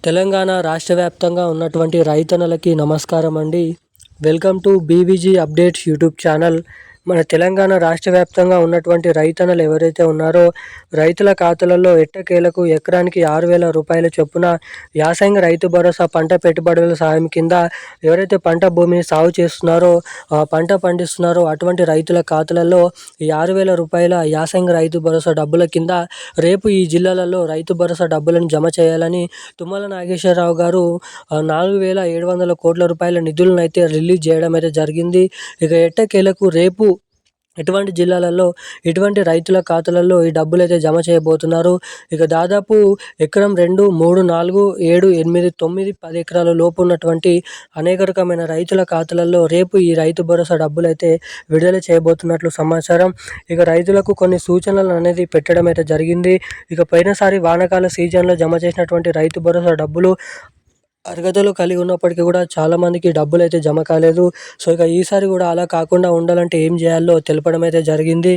తెలంగాణ రాష్ట్ర వ్యాప్తంగా ఉన్నటువంటి రైతన్నలకి నమస్కారం అండి. Welcome to BVG updates YouTube channel. మన తెలంగాణ రాష్ట్ర వ్యాప్తంగా ఉన్నటువంటి రైతన్నలు ఎవరైతే ఉన్నారో రైతుల ఖాతాలలో ఎట్టకేలకు ఎకరానికి 6,000 రూపాయల చొప్పున యాసంగి రైతు భరోసా పంట పెట్టుబడుల సాయం కింద ఎవరైతే పంట భూమిని సాగు చేస్తున్నారో పంట పండిస్తున్నారో అటువంటి రైతుల ఖాతాలలో ఈ 6,000 రూపాయల యాసంగి రైతు భరోసా డబ్బుల కింద రేపు ఈ జిల్లాలలో రైతు భరోసా డబ్బులను జమ చేయాలని తుమ్మల నాగేశ్వరరావు గారు 4,700 కోట్ల రూపాయల నిధులను అయితే రిలీజ్ చేయడం అయితే జరిగింది. ఇక ఎట్టకేలకు రేపు ఎటువంటి జిల్లాలలో ఎటువంటి రైతుల ఖాతాలలో ఈ డబ్బులైతే జమ చేయబోతున్నారు. ఇక దాదాపు ఎకరం 2, 3, 4, 7, 8, 9, 10 ఎకరాల లోపు ఉన్నటువంటి అనేక రకమైన రైతుల ఖాతాలలో రేపు ఈ రైతు భరోసా డబ్బులైతే విడుదల చేయబోతున్నట్లు సమాచారం. ఇక రైతులకు కొన్ని సూచనలు అనేది పెట్టడం అయితే జరిగింది. ఇక పోయినసారి వానాకాల సీజన్లో జమ చేసినటువంటి రైతు భరోసా డబ్బులు అర్హతలు కలిగి ఉన్నప్పటికీ కూడా చాలామందికి డబ్బులైతే జమ కాలేదు. సో ఇక ఈసారి కూడా అలా కాకుండా ఉండాలంటే ఏం చేయాలో తెలపడం అయితే జరిగింది.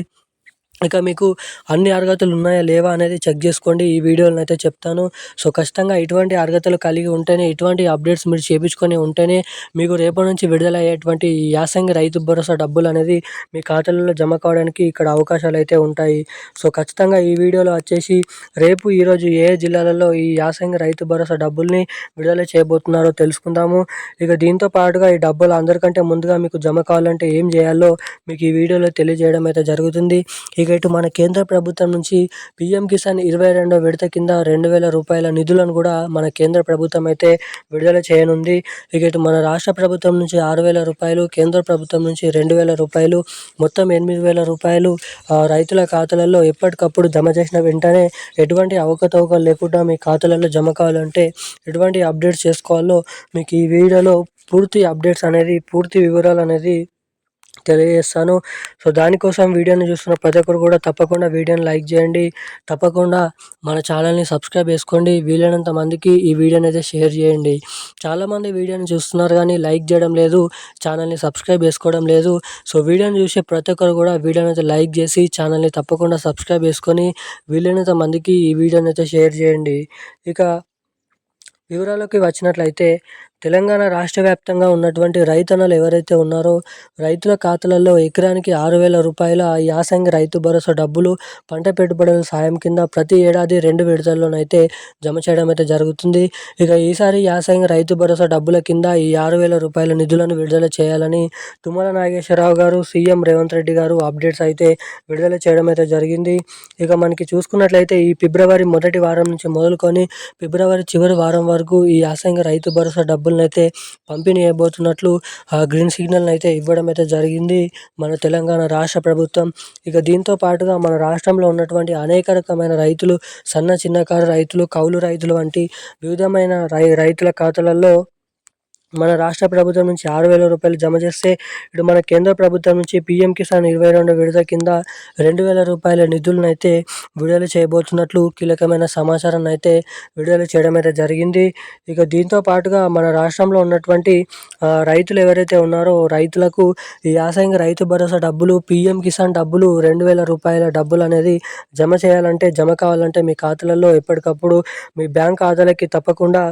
ఇక మీకు అన్ని అర్హతలు ఉన్నాయా లేవా అనేది చెక్ చేసుకోండి. ఈ వీడియోలో అయితే చెప్తాను. సో ఖచ్చితంగా ఇటువంటి అర్హతలు కలిగి ఉంటేనే ఇటువంటి అప్డేట్స్ మీరు చేపించుకొని ఉంటేనే మీకు రేపటి నుంచి విడుదల అయ్యేటువంటి ఈ యాసంగి రైతు భరోసా డబ్బులు అనేది మీ ఖాతాలలో జమ కావడానికి ఇక్కడ అవకాశాలు అయితే ఉంటాయి. సో ఖచ్చితంగా ఈ వీడియోలో వచ్చేసి రేపు ఈరోజు ఏ జిల్లాలలో ఈ యాసంగి రైతు భరోసా డబ్బుల్ని విడుదల చేయబోతున్నారో తెలుసుకుందాము. ఇక దీంతో పాటుగా ఈ డబ్బులు అందరికంటే ముందుగా మీకు జమ కావాలంటే ఏం చేయాలో మీకు ఈ వీడియోలో తెలియజేయడం అయితే జరుగుతుంది. ఇక ఇటు మన కేంద్ర ప్రభుత్వం నుంచి పీఎం కిసాన్ 22వ విడత కింద 2,000 రూపాయల నిధులను కూడా మన కేంద్ర ప్రభుత్వం అయితే విడుదల చేయనుంది. ఇక ఇటు మన రాష్ట్ర ప్రభుత్వం నుంచి 6,000 రూపాయలు, కేంద్ర ప్రభుత్వం నుంచి 2,000 రూపాయలు, మొత్తం 8,000 రూపాయలు రైతుల ఖాతాలలో ఎప్పటికప్పుడు జమ చేసిన వెంటనే ఎటువంటి అవకతవకలు లేకుండా మీ ఖాతాలలో జమ కావాలంటే ఎటువంటి అప్డేట్స్ చేసుకోవాలో మీకు ఈ వీడియోలో పూర్తి అప్డేట్స్ అనేది పూర్తి వివరాలు అనేది తెలియజేస్తాను. సో దానికోసం వీడియోని చూస్తున్న ప్రతి ఒక్కరు కూడా తప్పకుండా వీడియోని లైక్ చేయండి. తప్పకుండా మన ఛానల్ని సబ్స్క్రైబ్ చేసుకోండి. వీలైనంత మందికి ఈ వీడియోని అయితే షేర్ చేయండి. చాలామంది వీడియోని చూస్తున్నారు కానీ లైక్ చేయడం లేదు, ఛానల్ని సబ్స్క్రైబ్ చేసుకోవడం లేదు. సో వీడియోని చూసే ప్రతి ఒక్కరు కూడా వీడియోని అయితే లైక్ చేసి ఛానల్ని తప్పకుండా సబ్స్క్రైబ్ చేసుకొని వీలైనంత మందికి ఈ వీడియోని అయితే షేర్ చేయండి. ఇక వివరాలకి వచ్చినట్లయితే తెలంగాణ రాష్ట్ర వ్యాప్తంగా ఉన్నటువంటి రైతన్నలు ఎవరైతే ఉన్నారో రైతుల ఖాతాలలో ఎకరానికి 6,000 రూపాయల యాసంగి రైతు భరోసా డబ్బులు పంట పెట్టుబడుల సాయం కింద ప్రతి ఏడాది 2 విడతల్లోనైతే జమ చేయడం అయితే జరుగుతుంది. ఇక ఈసారి యాసంగి రైతు భరోసా డబ్బుల కింద ఈ 6,000 రూపాయల నిధులను విడుదల చేయాలని తుమ్మల నాగేశ్వరరావు గారు, సీఎం రేవంత్ రెడ్డి గారు అప్డేట్స్ అయితే విడుదల చేయడం అయితే జరిగింది. ఇక మనకి చూసుకున్నట్లయితే ఈ ఫిబ్రవరి మొదటి వారం నుంచి మొదలుకొని ఫిబ్రవరి చివరి వారం వరకు ఈ యాసంగి రైతు భరోసా డబ్బులను అయితే పంపిణీ చేయబోతున్నట్లు గ్రీన్ సిగ్నల్ అయితే ఇవ్వడం అయితే జరిగింది మన తెలంగాణ రాష్ట్ర ప్రభుత్వం. ఇక దీంతో పాటుగా మన రాష్ట్రంలో ఉన్నటువంటి అనేక రకమైన రైతులు, సన్న చిన్నకారు రైతులు, కౌలు రైతులు వంటి వివిధమైన రైతుల ఖాతాలలో మన రాష్ట్ర ప్రభుత్వం నుంచి 6,000 రూపాయలు జమ చేస్తే ఇటు మన కేంద్ర ప్రభుత్వం నుంచి పీఎం కిసాన్ 22వ విడత కింద 2,000 రూపాయల నిధులను అయితే విడుదల చేయబోతున్నట్లు కీలకమైన సమాచారాన్ని అయితే విడుదల చేయడం అయితే జరిగింది. ఇక దీంతో పాటుగా మన రాష్ట్రంలో ఉన్నటువంటి రైతులు ఎవరైతే ఉన్నారో రైతులకు ఈ యాసంగి రైతు భరోసా డబ్బులు, పీఎం కిసాన్ డబ్బులు 2,000 రూపాయల డబ్బులు అనేది జమ చేయాలంటే జమ కావాలంటే మీ ఖాతాలలో ఎప్పటికప్పుడు మీ బ్యాంక్ ఖాతాలకి తప్పకుండా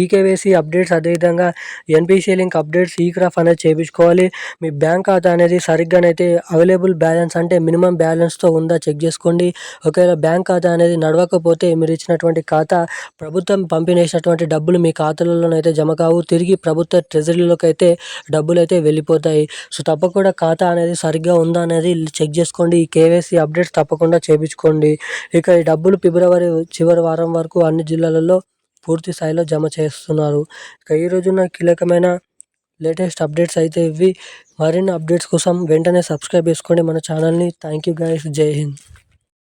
ఈకేవైసీ అప్డేట్స్, అదేవిధంగా ఎన్పిసిఐ లింక్ అప్డేట్స్, ఈక్రాఫ్ అనేది చేయించుకోవాలి. మీ బ్యాంక్ ఖాతా అనేది సరిగ్గానైతే అవైలబుల్ బ్యాలెన్స్ అంటే మినిమం బ్యాలెన్స్తో ఉందా చెక్ చేసుకోండి. ఒకవేళ బ్యాంక్ ఖాతా అనేది నడవకపోతే మీరు ఇచ్చినటువంటి ఖాతా ప్రభుత్వం పంపిణేసినటువంటి డబ్బులు మీ ఖాతాలలోనైతే జమ కావు, తిరిగి ప్రభుత్వ ట్రెజరీలోకి అయితే డబ్బులు అయితే వెళ్ళిపోతాయి. సో తప్పకుండా ఖాతా అనేది సరిగ్గా ఉందా అనేది చెక్ చేసుకోండి. ఈ కేవైసీ అప్డేట్స్ తప్పకుండా చేయించుకోండి. ఇక ఈ డబ్బులు ఫిబ్రవరి చివరి వారం వరకు అన్ని జిల్లాలలో పూర్తి స్థాయిలో జమ చేస్తున్నారు. ఇక ఈ రోజున కీలకమైన లేటెస్ట్ అప్డేట్స్ అయితే ఇవి. మరిన్ని అప్డేట్స్ కోసం వెంటనే సబ్స్క్రైబ్ చేసుకోండి మన ఛానల్ని. Thank you guys. జై హింద్.